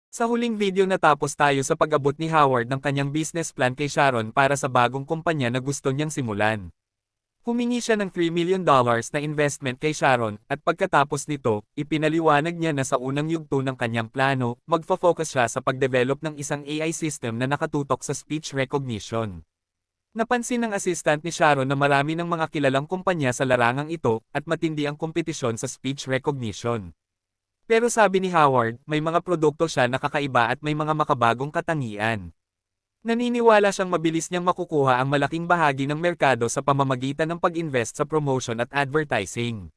Sa huling video natapos tayo sa pag-abot ni Howard ng kanyang business plan kay Sharon para sa bagong kumpanya na gusto niyang simulan. Humingi siya ng $3 million na investment kay Sharon, at pagkatapos nito, ipinaliwanag niya na sa unang yugto ng kanyang plano, magfo-focus siya sa pagdevelop ng isang AI system na nakatutok sa speech recognition. Napansin ng assistant ni Sharon na marami ng mga kilalang kumpanya sa larangang ito, at matindi ang kompetisyon sa speech recognition. Pero sabi ni Howard, may mga produkto siya na kakaiba at may mga makabagong katangian. Naniniwala siyang mabilis niyang makukuha ang malaking bahagi ng merkado sa pamamagitan ng pag-invest sa promotion at advertising.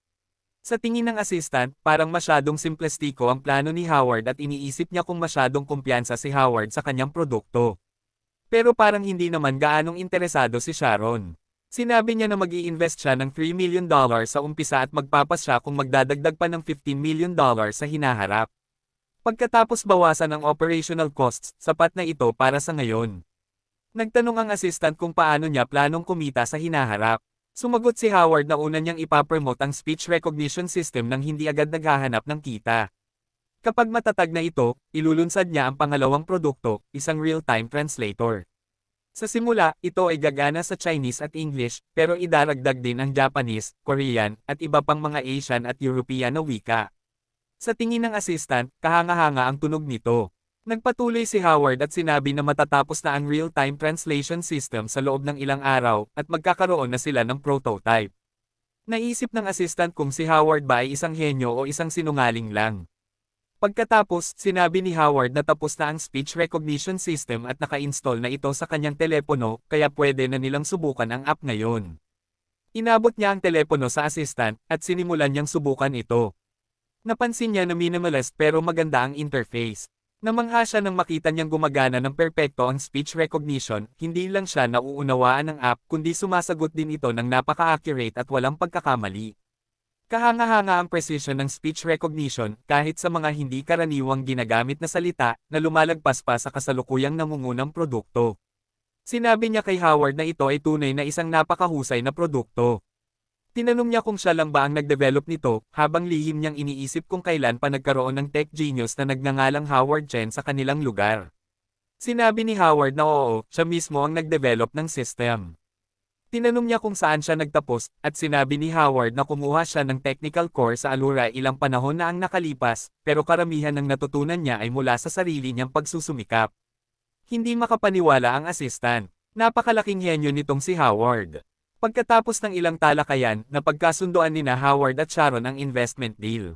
Sa tingin ng assistant, parang masyadong simplestiko ang plano ni Howard at iniisip niya kung masyadong kumpiyansa si Howard sa kanyang produkto. Pero parang hindi naman gaanong interesado si Sharon. Sinabi niya na mag-i-invest siya ng $3 million sa umpisa at magpapas siya kung magdadagdag pa ng $15 million sa hinaharap. Pagkatapos bawasan ang operational costs, sapat na ito para sa ngayon. Nagtanong ang assistant kung paano niya planong kumita sa hinaharap. Sumagot si Howard na una niyang ipapromote ang speech recognition system nang hindi agad naghahanap ng kita. Kapag matatag na ito, ilulunsad niya ang pangalawang produkto, isang real-time translator. Sa simula, ito ay gagana sa Chinese at English, pero idaragdag din ang Japanese, Korean, at iba pang mga Asian at European na wika. Sa tingin ng assistant, kahanga-hanga ang tunog nito. Nagpatuloy si Howard at sinabi na matatapos na ang real-time translation system sa loob ng ilang araw at magkakaroon na sila ng prototype. Naisip ng assistant kung si Howard ba ay isang henyo o isang sinungaling lang. Pagkatapos, sinabi ni Howard na tapos na ang speech recognition system at naka-install na ito sa kanyang telepono, kaya pwede na nilang subukan ang app ngayon. Inabot niya ang telepono sa assistant at sinimulan niyang subukan ito. Napansin niya na minimalist pero maganda ang interface. Namangha siya nang makita niyang gumagana ng perpekto ang speech recognition, hindi lang siya nauunawaan ng app kundi sumasagot din ito ng napaka-accurate at walang pagkakamali. Kahanga-hanga ang precision ng speech recognition kahit sa mga hindi karaniwang ginagamit na salita na lumalagpas pa sa kasalukuyang nangungunang produkto. Sinabi niya kay Howard na ito ay tunay na isang napakahusay na produkto. Tinanong niya kung siya lang ba ang nag-develop nito, habang lihim niyang iniisip kung kailan pa nagkaroon ng tech genius na nagngangalang Howard Chen sa kanilang lugar. Sinabi ni Howard na oo, siya mismo ang nag-develop ng system. Tinanong niya kung saan siya nagtapos, at sinabi ni Howard na kumuha siya ng technical course sa Alura ilang panahon na ang nakalipas, pero karamihan ng natutunan niya ay mula sa sarili niyang pagsusumikap. Hindi makapaniwala ang assistant. Napakalaking henyo nitong si Howard. Pagkatapos ng ilang talakayan, napagkasunduan nina Howard at Sharon ang investment deal.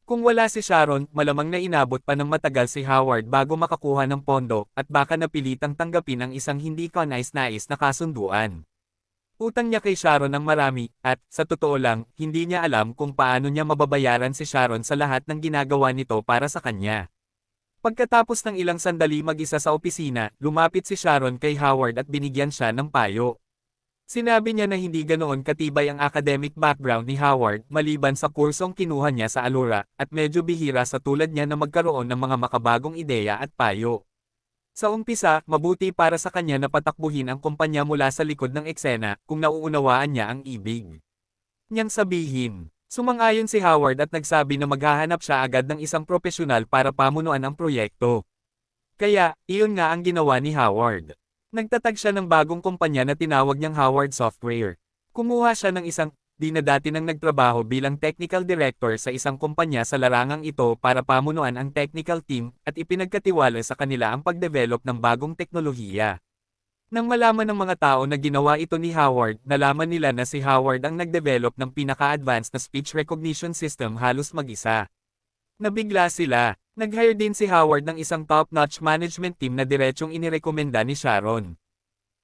Kung wala si Sharon, malamang na inabot pa ng matagal si Howard bago makakuha ng pondo, at baka napilitang tanggapin ang isang hindi kanais-nais na kasunduan. Utang niya kay Sharon ang marami, at, sa totoo lang, hindi niya alam kung paano niya mababayaran si Sharon sa lahat ng ginagawa nito para sa kanya. Pagkatapos ng ilang sandali mag-isa sa opisina, lumapit si Sharon kay Howard at binigyan siya ng payo. Sinabi niya na hindi ganoon katibay ang academic background ni Howard maliban sa kursong kinuha niya sa Alura, at medyo bihira sa tulad niya na magkaroon ng mga makabagong ideya at payo. Sa umpisa, mabuti para sa kanya na patakbuhin ang kumpanya mula sa likod ng eksena kung nauunawaan niya ang ibig niyang sabihin. Sumang-ayon si Howard at nagsabi na maghahanap siya agad ng isang propesyonal para pamunuan ang proyekto. Kaya, iyon nga ang ginawa ni Howard. Nagtatag siya ng bagong kumpanya na tinawag niyang Howard Software. Kumuha siya ng isang, di na dati nang nagtrabaho bilang technical director sa isang kumpanya sa larangang ito para pamunuan ang technical team, at ipinagkatiwala sa kanila ang pagdevelop ng bagong teknolohiya. Nang malaman ng mga tao na ginawa ito ni Howard, nalaman nila na si Howard ang nagdevelop ng pinaka-advanced na speech recognition system halos mag-isa. Nabigla sila. Nag-hire din si Howard ng isang top-notch management team na diretsyong inirekomenda ni Sharon.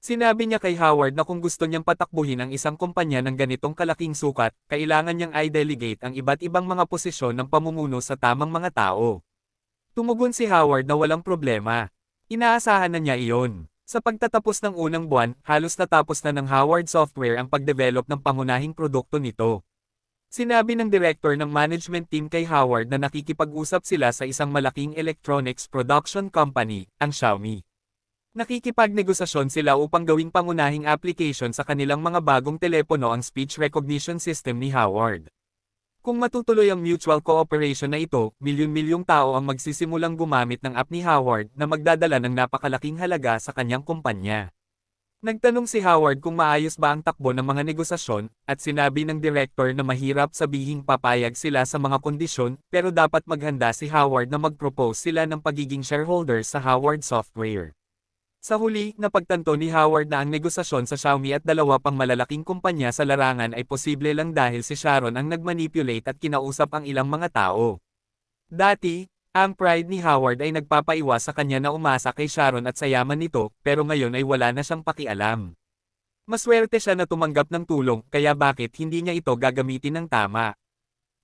Sinabi niya kay Howard na kung gusto niyang patakbuhin ang isang kumpanya ng ganitong kalaking sukat, kailangan niyang i-delegate ang iba't ibang mga posisyon ng pamumuno sa tamang mga tao. Tumugon si Howard na walang problema. Inaasahan na niya iyon. Sa pagtatapos ng unang buwan, halos natapos na ng Howard Software ang pagdevelop ng pangunahing produkto nito. Sinabi ng director ng management team kay Howard na nakikipag-usap sila sa isang malaking electronics production company, ang Xiaomi. Nakikipagnegosasyon sila upang gawing pangunahing application sa kanilang mga bagong telepono ang speech recognition system ni Howard. Kung matutuloy ang mutual cooperation na ito, milyon-milyong tao ang magsisimulang gumamit ng app ni Howard na magdadala ng napakalaking halaga sa kanyang kumpanya. Nagtanong si Howard kung maayos ba ang takbo ng mga negosasyon, at sinabi ng director na mahirap sabihing papayag sila sa mga kondisyon, pero dapat maghanda si Howard na mag-propose sila ng pagiging shareholder sa Howard Software. Sa huli, napagtanto ni Howard na ang negosasyon sa Xiaomi at dalawa pang malalaking kumpanya sa larangan ay posible lang dahil si Sharon ang nagmanipulate at kinausap ang ilang mga tao. Dati, ang pride ni Howard ay nagpapaiwas sa kanya na umasa kay Sharon at sa yaman nito, pero ngayon ay wala na siyang pakialam. Maswerte siya na tumanggap ng tulong, kaya bakit hindi niya ito gagamitin ng tama?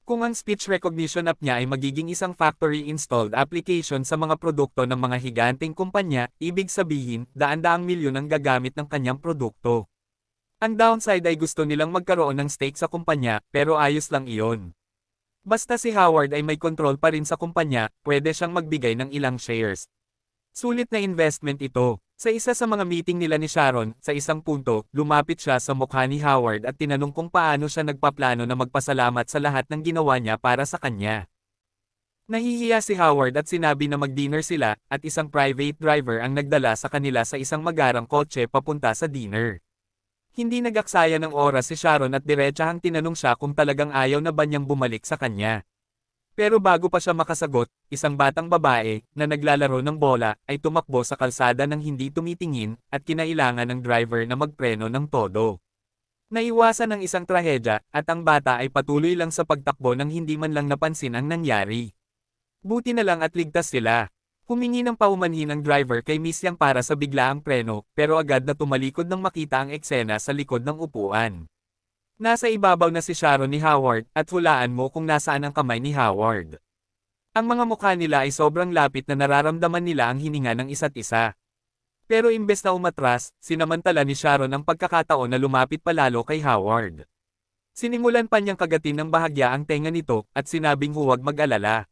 Kung ang speech recognition app niya ay magiging isang factory-installed application sa mga produkto ng mga higanteng kumpanya, ibig sabihin, daan-daang milyon ang gagamit ng kanyang produkto. Ang downside ay gusto nilang magkaroon ng stake sa kumpanya, pero ayos lang iyon. Basta si Howard ay may control pa rin sa kumpanya, pwede siyang magbigay ng ilang shares. Sulit na investment ito. Sa isa sa mga meeting nila ni Sharon, sa isang punto, lumapit siya sa mukha ni Howard at tinanong kung paano siya nagpaplano na magpasalamat sa lahat ng ginawa niya para sa kanya. Nahihiya si Howard at sinabi na mag-dinner sila, at isang private driver ang nagdala sa kanila sa isang magarang kotse papunta sa dinner. Hindi nagaksaya ng oras si Sharon at diretsahang tinanong siya kung talagang ayaw na ba niyang bumalik sa kanya. Pero bago pa siya makasagot, isang batang babae, na naglalaro ng bola, ay tumakbo sa kalsada ng hindi tumitingin, at kinailangan ng driver na magpreno ng todo. Naiwasan ng isang trahedya, at ang bata ay patuloy lang sa pagtakbo nang hindi man lang napansin ang nangyari. Buti na lang at ligtas sila. Humingi ng paumanhin ang driver kay Miss Yang para sa biglaang preno, pero agad na tumalikod nang makita ang eksena sa likod ng upuan. Nasa ibabaw na si Sharon ni Howard, at hulaan mo kung nasaan ang kamay ni Howard. Ang mga mukha nila ay sobrang lapit na nararamdaman nila ang hininga ng isa't isa. Pero imbes na umatras, sinamantala ni Sharon ang pagkakataon na lumapit palalo kay Howard. Sinimulan pa niyang kagatin ng bahagya ang tenga nito, at sinabing huwag mag-alala.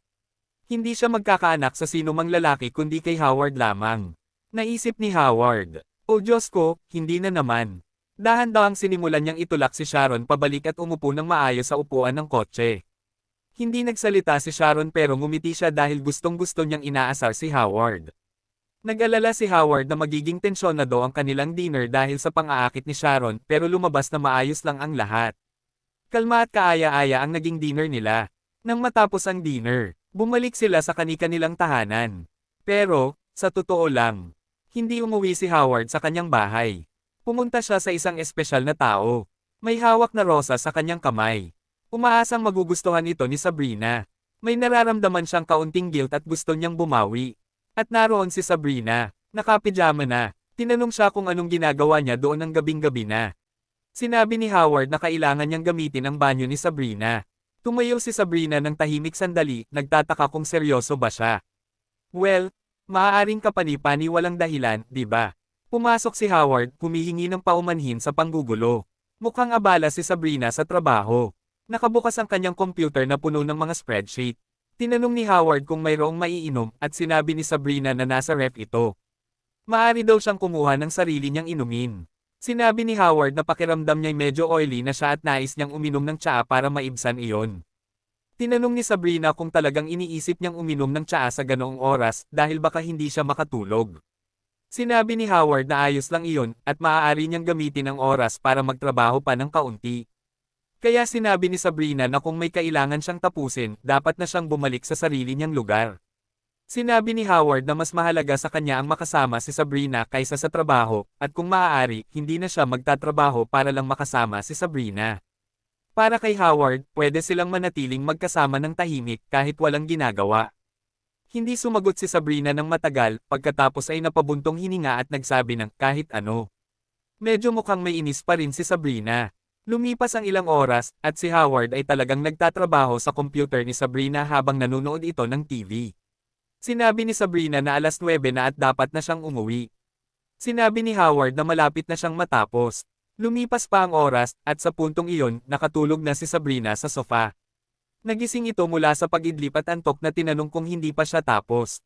Hindi siya magkakaanak sa sinumang lalaki kundi kay Howard lamang. Naisip ni Howard, "O Diyos ko, hindi na naman." Dahan-dahang sinimulan niyang itulak si Sharon pabalik at umupo ng maayos sa upuan ng kotse. Hindi nagsalita si Sharon pero ngumiti siya dahil gustong-gusto niyang inaasar si Howard. Nag-alala si Howard na magiging tensyonado ang kanilang dinner dahil sa pang-aakit ni Sharon pero lumabas na maayos lang ang lahat. Kalma at kaaya-aya ang naging dinner nila. Nang matapos ang dinner, bumalik sila sa kani-kanilang tahanan. Pero, sa totoo lang, hindi umuwi si Howard sa kanyang bahay. Pumunta siya sa isang espesyal na tao. May hawak na rosa sa kanyang kamay. Umaasang magugustuhan ito ni Sabrina. May nararamdaman siyang kaunting guilt at gusto niyang bumawi. At naroon si Sabrina, nakapijama na. Tinanong siya kung anong ginagawa niya doon ng gabing-gabi na. Sinabi ni Howard na kailangan niyang gamitin ang banyo ni Sabrina. Tumayo si Sabrina ng tahimik sandali, nagtataka kung seryoso ba siya. Well, maaaring kapani-pani walang dahilan, di ba? Pumasok si Howard, humihingi ng paumanhin sa panggugulo. Mukhang abala si Sabrina sa trabaho. Nakabukas ang kanyang computer na puno ng mga spreadsheet. Tinanong ni Howard kung mayroong maiinom at sinabi ni Sabrina na nasa ref ito. Maaari daw siyang kumuha ng sarili niyang inumin. Sinabi ni Howard na pakiramdam niya'y medyo oily na siya at nais niyang uminom ng tsaa para maibsan iyon. Tinanong ni Sabrina kung talagang iniisip niyang uminom ng tsaa sa ganoong oras dahil baka hindi siya makatulog. Sinabi ni Howard na ayos lang iyon, at maaari niyang gamitin ang oras para magtrabaho pa ng kaunti. Kaya sinabi ni Sabrina na kung may kailangan siyang tapusin, dapat na siyang bumalik sa sarili niyang lugar. Sinabi ni Howard na mas mahalaga sa kanya ang makasama si Sabrina kaysa sa trabaho, at kung maaari, hindi na siya magtatrabaho para lang makasama si Sabrina. Para kay Howard, pwede silang manatiling magkasama ng tahimik kahit walang ginagawa. Hindi sumagot si Sabrina ng matagal, pagkatapos ay napabuntong hininga at nagsabi ng kahit ano. Medyo mukhang may inis pa rin si Sabrina. Lumipas ang ilang oras, at si Howard ay talagang nagtatrabaho sa computer ni Sabrina habang nanonood ito ng TV. Sinabi ni Sabrina na 9:00 na at dapat na siyang umuwi. Sinabi ni Howard na malapit na siyang matapos. Lumipas pa ang oras, at sa puntong iyon, nakatulog na si Sabrina sa sofa. Nagising ito mula sa pag-idlip at antok na tinanong kung hindi pa siya tapos.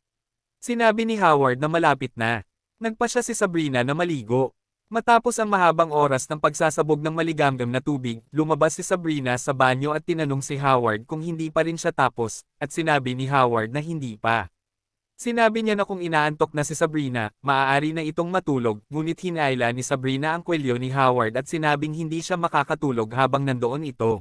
Sinabi ni Howard na malapit na. Nagpa siya si Sabrina na maligo. Matapos ang mahabang oras ng pagsasabog ng maligamgam na tubig, lumabas si Sabrina sa banyo at tinanong si Howard kung hindi pa rin siya tapos, at sinabi ni Howard na hindi pa. Sinabi niya na kung inaantok na si Sabrina, maaari na itong matulog, ngunit hinayla ni Sabrina ang kwelyo ni Howard at sinabing hindi siya makakatulog habang nandoon ito.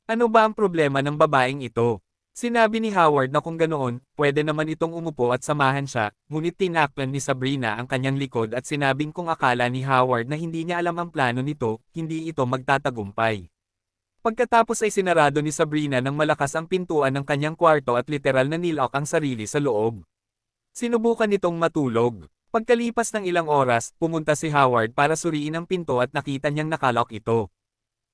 Ano ba ang problema ng babaeng ito? Sinabi ni Howard na kung ganoon, pwede naman itong umupo at samahan siya, ngunit tinakpan ni Sabrina ang kanyang likod at sinabing kung akala ni Howard na hindi niya alam ang plano nito, hindi ito magtatagumpay. Pagkatapos ay sinarado ni Sabrina ng malakas ang pintuan ng kanyang kwarto at literal na nilak ang sarili sa loob. Sinubukan nitong matulog. Pagkalipas ng ilang oras, pumunta si Howard para suriin ang pinto at nakita niyang nakalok ito.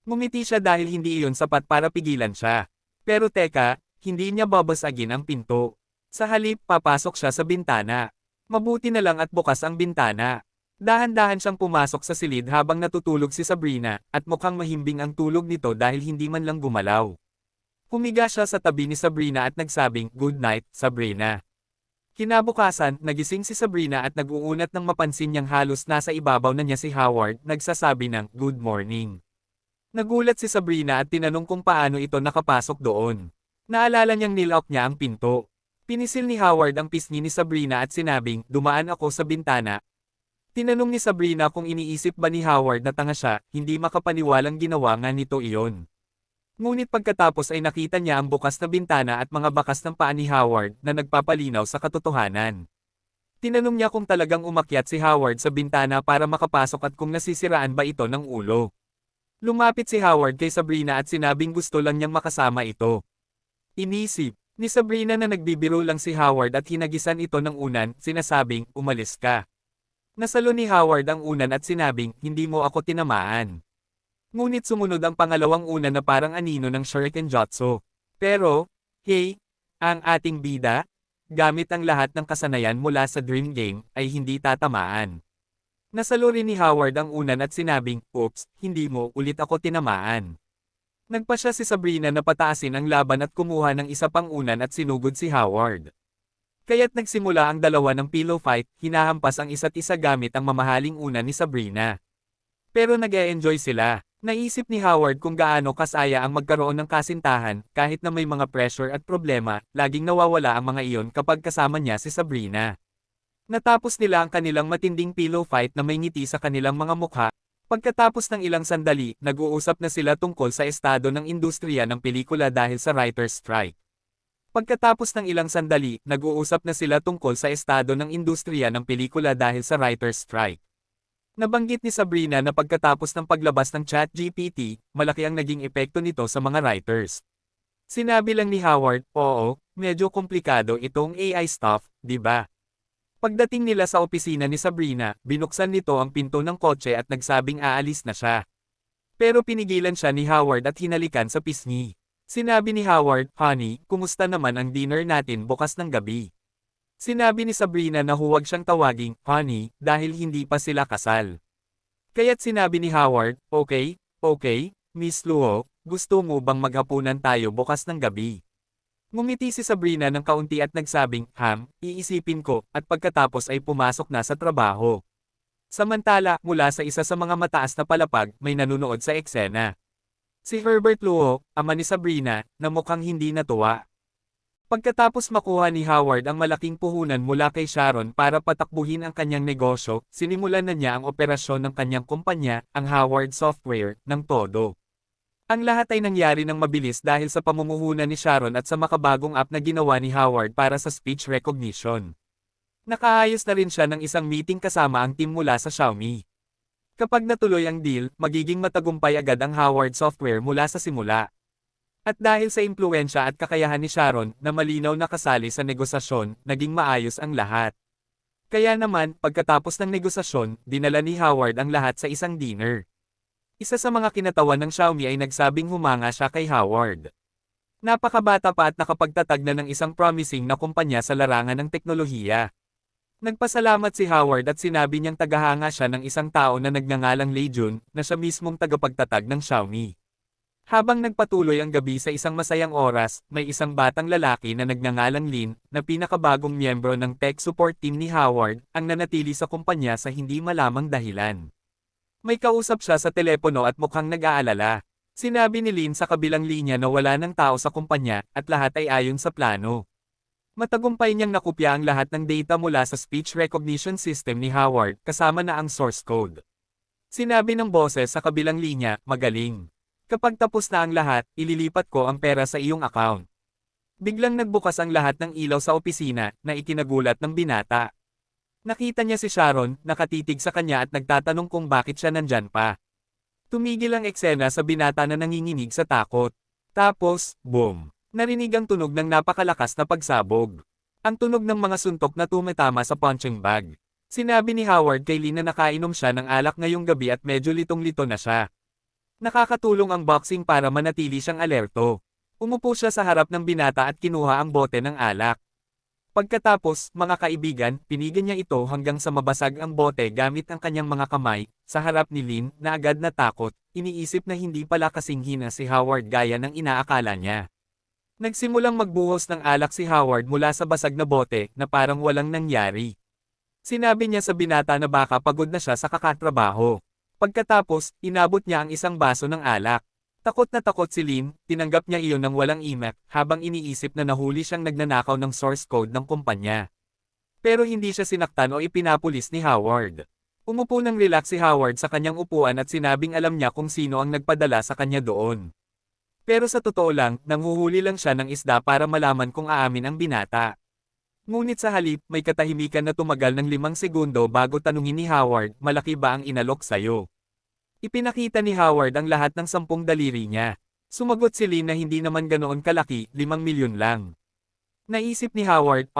Ngumiti siya dahil hindi iyon sapat para pigilan siya. Pero teka, hindi niya babasagin ang pinto. Sa halip, papasok siya sa bintana. Mabuti na lang at bukas ang bintana. Dahan-dahan siyang pumasok sa silid habang natutulog si Sabrina, at mukhang mahimbing ang tulog nito dahil hindi man lang gumalaw. Humiga siya sa tabi ni Sabrina at nagsabing, "Good night, Sabrina." Kinabukasan, nagising si Sabrina at nag-uunat nang mapansin niyang halos nasa ibabaw na niya si Howard, nagsasabi ng, "Good morning." Nagulat si Sabrina at tinanong kung paano ito nakapasok doon. Naalala niyang nilock niya ang pinto. Pinisil ni Howard ang pisngi ni Sabrina at sinabing, "Dumaan ako sa bintana." Tinanong ni Sabrina kung iniisip ba ni Howard na tanga siya, hindi makapaniwalang ginawa nga nito iyon. Ngunit pagkatapos ay nakita niya ang bukas na bintana at mga bakas ng paa ni Howard na nagpapalinaw sa katotohanan. Tinanong niya kung talagang umakyat si Howard sa bintana para makapasok at kung nasisiraan ba ito ng ulo. Lumapit si Howard kay Sabrina at sinabing gusto lang niyang makasama ito. Inisip ni Sabrina na nagbibiro lang si Howard at hinagisan ito ng unan, sinasabing, "Umalis ka." Nasalo ni Howard ang unan at sinabing, "Hindi mo ako tinamaan." Ngunit sumunod ang pangalawang unan na parang anino ng Shuriken Jutsu. Pero, hey, ang ating bida, gamit ang lahat ng kasanayan mula sa Dream Game, ay hindi tatamaan. Nasalo rin ni Howard ang unan at sinabing, "Oops, hindi mo ulit ako tinamaan." Nagpa siya si Sabrina na pataasin ang laban at kumuha ng isa pang unan at sinugod si Howard. Kaya't nagsimula ang dalawa ng pillow fight, hinahampas ang isa't isa gamit ang mamahaling unan ni Sabrina. Pero nag-e-enjoy sila. Naisip ni Howard kung gaano kasaya ang magkaroon ng kasintahan, kahit na may mga pressure at problema, laging nawawala ang mga iyon kapag kasama niya si Sabrina. Natapos nila ang kanilang matinding pillow fight na may ngiti sa kanilang mga mukha. Pagkatapos ng ilang sandali, nag-uusap na sila tungkol sa estado ng industriya ng pelikula dahil sa writer's strike. Pagkatapos ng ilang sandali, nag-uusap na sila tungkol sa estado ng industriya ng pelikula dahil sa writer's strike. Nabanggit ni Sabrina na pagkatapos ng paglabas ng ChatGPT, malaki ang naging epekto nito sa mga writers. Sinabi lang ni Howard, "Oo, medyo komplikado itong AI stuff, di ba?" Pagdating nila sa opisina ni Sabrina, binuksan nito ang pinto ng kotse at nagsabing aalis na siya. Pero pinigilan siya ni Howard at hinalikan sa pisngi. Sinabi ni Howard, "Honey, kumusta naman ang dinner natin bukas ng gabi?" Sinabi ni Sabrina na huwag siyang tawaging honey dahil hindi pa sila kasal. Kaya't sinabi ni Howard, okay, Miss Luo, gusto mo bang maghapunan tayo bukas ng gabi?" Ngumiti si Sabrina ng kaunti at nagsabing, iisipin ko, at pagkatapos ay pumasok na sa trabaho. Samantala, mula sa isa sa mga mataas na palapag, may nanunood sa eksena. Si Herbert Luo, ama ni Sabrina, na mukhang hindi natuwa. Pagkatapos makuha ni Howard ang malaking puhunan mula kay Sharon para patakbuhin ang kanyang negosyo, sinimulan na niya ang operasyon ng kanyang kumpanya, ang Howard Software, ng todo. Ang lahat ay nangyari ng mabilis dahil sa pamumuhunan ni Sharon at sa makabagong app na ginawa ni Howard para sa speech recognition. Nakaayos na rin siya ng isang meeting kasama ang team mula sa Xiaomi. Kapag natuloy ang deal, magiging matagumpay agad ang Howard Software mula sa simula. At dahil sa impluwensya at kakayahan ni Sharon na malinaw na kasali sa negosasyon, naging maayos ang lahat. Kaya naman, pagkatapos ng negosasyon, dinala ni Howard ang lahat sa isang dinner. Isa sa mga kinatawan ng Xiaomi ay nagsabing humanga siya kay Howard. Napakabata pa at nakapagtatag na ng isang promising na kumpanya sa larangan ng teknolohiya. Nagpasalamat si Howard at sinabi niyang tagahanga siya ng isang tao na nagngangalang Lei Jun, na siya mismong tagapagtatag ng Xiaomi. Habang nagpatuloy ang gabi sa isang masayang oras, may isang batang lalaki na nagngangalang Lin, na pinakabagong miyembro ng tech support team ni Howard, ang nanatili sa kumpanya sa hindi malamang dahilan. May kausap siya sa telepono at mukhang nag-aalala. Sinabi ni Lin sa kabilang linya na wala ng tao sa kumpanya at lahat ay ayon sa plano. Matagumpay niyang nakopya ang lahat ng data mula sa speech recognition system ni Howard kasama na ang source code. Sinabi ng boses sa kabilang linya, magaling. Kapag tapos na ang lahat, ililipat ko ang pera sa iyong account. Biglang nagbukas ang lahat ng ilaw sa opisina na ikinagulat ng binata. Nakita niya si Sharon, nakatitig sa kanya at nagtatanong kung bakit siya nandyan pa. Tumigil ang eksena sa binata na nanginginig sa takot. Tapos, boom! Narinig ang tunog ng napakalakas na pagsabog. Ang tunog ng mga suntok na tumatama sa punching bag. Sinabi ni Howard kay Lin na nakainom siya ng alak ngayong gabi at medyo litong-lito na siya. Nakakatulong ang boxing para manatili siyang alerto. Umupo siya sa harap ng binata at kinuha ang bote ng alak. Pagkatapos, mga kaibigan, pinigyan niya ito hanggang sa mabasag ang bote gamit ang kanyang mga kamay, sa harap ni Lin, na agad natakot, iniisip na hindi pala kasing hina si Howard gaya ng inaakala niya. Nagsimulang magbuhos ng alak si Howard mula sa basag na bote na parang walang nangyari. Sinabi niya sa binata na baka pagod na siya sa kakatrabaho. Pagkatapos, inabot niya ang isang baso ng alak. Takot na takot si Lin, tinanggap niya iyon ng walang imak, habang iniisip na nahuli siyang nagnanakaw ng source code ng kumpanya. Pero hindi siya sinaktan o ipinapulis ni Howard. Umupo ng relax si Howard sa kanyang upuan at sinabing alam niya kung sino ang nagpadala sa kanya doon. Pero sa totoo lang, nanghuhuli lang siya ng isda para malaman kung aamin ang binata. Ngunit sa halip, may katahimikan na tumagal ng 5 segundo bago tanungin ni Howard, malaki ba ang inalok sa'yo? Ipinakita ni Howard ang lahat ng 10 daliri niya. Sumagot si Lin na hindi naman ganoon kalaki, 5 milyon lang. Naisip ni Howard,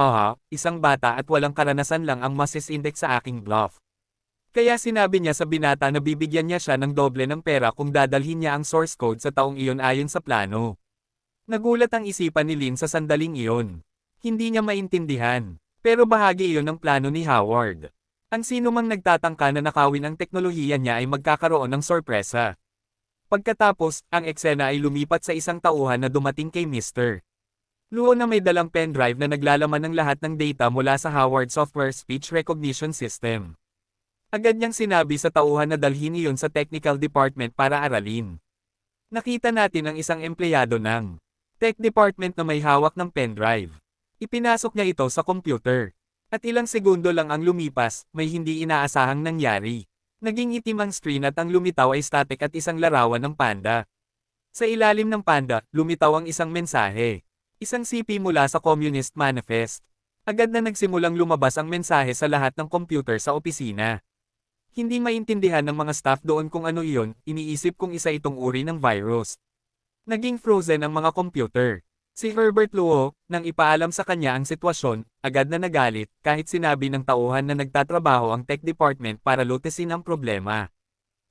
isang bata at walang karanasan lang ang masis-index sa aking bluff. Kaya sinabi niya sa binata na bibigyan niya siya ng doble ng pera kung dadalhin niya ang source code sa taong iyon ayon sa plano. Nagulat ang isipan ni Lin sa sandaling iyon. Hindi niya maintindihan. Pero bahagi iyon ng plano ni Howard. Ang sino mang nagtatangka na nakawin ang teknolohiya niya ay magkakaroon ng sorpresa. Pagkatapos, ang eksena ay lumipat sa isang tauhan na dumating kay Mr. Luo na may dalang pendrive na naglalaman ng lahat ng data mula sa Howard Software Speech Recognition System. Agad niyang sinabi sa tauhan na dalhin iyon sa technical department para aralin. Nakita natin ang isang empleyado ng tech department na may hawak ng pendrive. Ipinasok niya ito sa computer. At ilang segundo lang ang lumipas, may hindi inaasahang nangyari. Naging itim ang screen at ang lumitaw ay static at isang larawan ng panda. Sa ilalim ng panda, lumitaw ang isang mensahe. Isang CP mula sa Communist Manifest. Agad na nagsimulang lumabas ang mensahe sa lahat ng computer sa opisina. Hindi maintindihan ng mga staff doon kung ano iyon, iniisip kung isa itong uri ng virus. Naging frozen ang mga computer. Si Herbert Luo, nang ipaalam sa kanya ang sitwasyon, agad na nagalit, kahit sinabi ng tauhan na nagtatrabaho ang tech department para lutesin ang problema.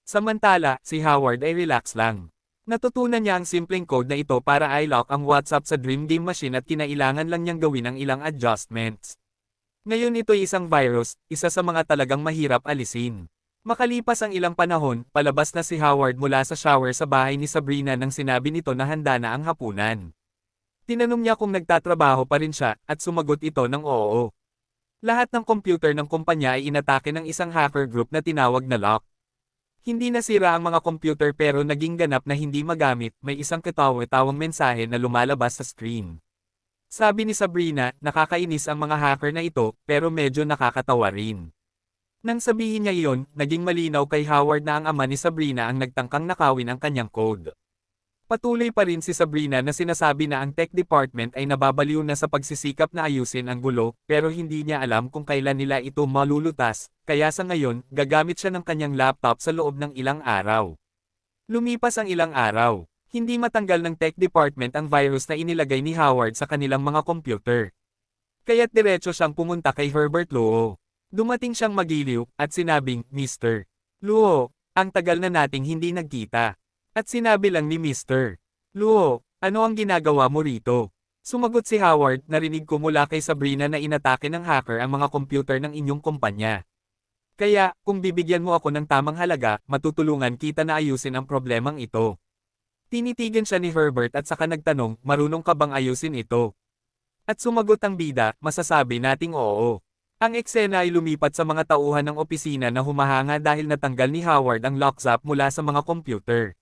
Samantala, si Howard ay relax lang. Natutunan niya ang simpleng code na ito para i-lock ang WhatsApp sa Dream Game Machine at kinailangan lang niyang gawin ang ilang adjustments. Ngayon ito'y isang virus, isa sa mga talagang mahirap alisin. Makalipas ang ilang panahon, palabas na si Howard mula sa shower sa bahay ni Sabrina nang sinabi nito na handa na ang hapunan. Tinanong niya kung nagtatrabaho pa rin siya, at sumagot ito ng oo. Lahat ng computer ng kumpanya ay inatake ng isang hacker group na tinawag na Lock. Hindi nasira ang mga computer pero naging ganap na hindi magamit, may isang katawa-tawang mensahe na lumalabas sa screen. Sabi ni Sabrina, nakakainis ang mga hacker na ito, pero medyo nakakatawa rin. Nang sabihin niya iyon, naging malinaw kay Howard na ang ama ni Sabrina ang nagtangkang nakawin ang kanyang code. Patuloy pa rin si Sabrina na sinasabi na ang tech department ay nababaliw na sa pagsisikap na ayusin ang gulo, pero hindi niya alam kung kailan nila ito malulutas, kaya sa ngayon, gagamit siya ng kanyang laptop sa loob ng ilang araw. Lumipas ang ilang araw. Hindi matanggal ng tech department ang virus na inilagay ni Howard sa kanilang mga computer. Kaya't diretso siyang pumunta kay Herbert Luo. Dumating siyang magiliw, at sinabing, Mr. Luo, ang tagal na nating hindi nagkita. At sinabi lang ni Mr. Luo, ano ang ginagawa mo rito? Sumagot si Howard, narinig ko mula kay Sabrina na inatake ng hacker ang mga computer ng inyong kumpanya. Kaya, kung bibigyan mo ako ng tamang halaga, matutulungan kita na ayusin ang problemang ito. Tinitigan siya ni Herbert at saka nagtanong, marunong ka bang ayusin ito? At sumagot ang bida, masasabi nating oo. Ang eksena ay lumipat sa mga tauhan ng opisina na humahanga dahil natanggal ni Howard ang lock-up mula sa mga computer.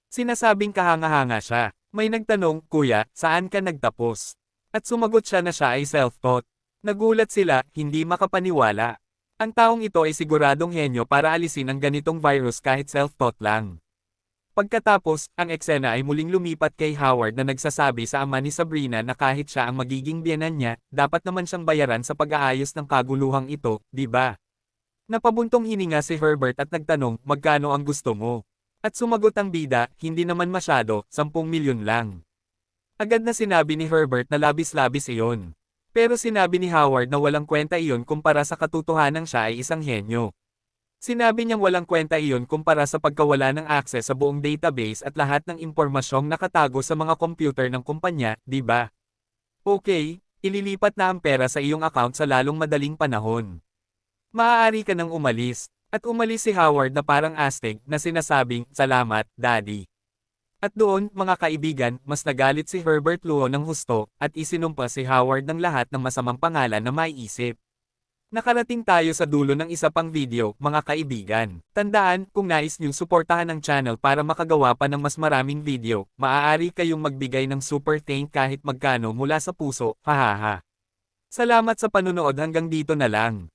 Sinasabing kahanga-hanga siya. May nagtanong, "Kuya, saan ka nagtapos?" At sumagot siya na siya ay self-taught. Nagulat sila, hindi makapaniwala. Ang taong ito ay siguradong henyo para alisin ang ganitong virus kahit self-taught lang. Pagkatapos, ang eksena ay muling lumipat kay Howard na nagsasabi sa ama ni Sabrina na kahit siya ang magiging biyenan niya, dapat naman siyang bayaran sa pag-aayos ng kaguluhang ito, di ba? Napabuntong hininga si Herbert at nagtanong, "Magkano ang gusto mo?" At sumagot ang bida, "Hindi naman masyado, 10 milyon lang." Agad na sinabi ni Herbert na labis-labis iyon. Pero sinabi ni Howard na walang kwenta iyon kumpara sa katotohanan siya ay isang henyo. Sinabi niyang walang kwenta iyon kumpara sa pagkawala ng access sa buong database at lahat ng impormasyong nakatago sa mga computer ng kumpanya, di ba? Okay, ililipat na ang pera sa iyong account sa lalong madaling panahon. Maaari ka nang umalis. At umalis si Howard na parang astig na sinasabing, "Salamat, Daddy." At doon, mga kaibigan, mas nagalit si Herbert Luo ng husto at isinumpa si Howard ng lahat ng masamang pangalan na maiisip. Nakarating tayo sa dulo ng isa pang video, mga kaibigan. Tandaan, kung nais niyong suportahan ang channel para makagawa pa ng mas maraming video, maaari kayong magbigay ng super thank kahit magkano mula sa puso, hahaha. Salamat sa panunood hanggang dito na lang.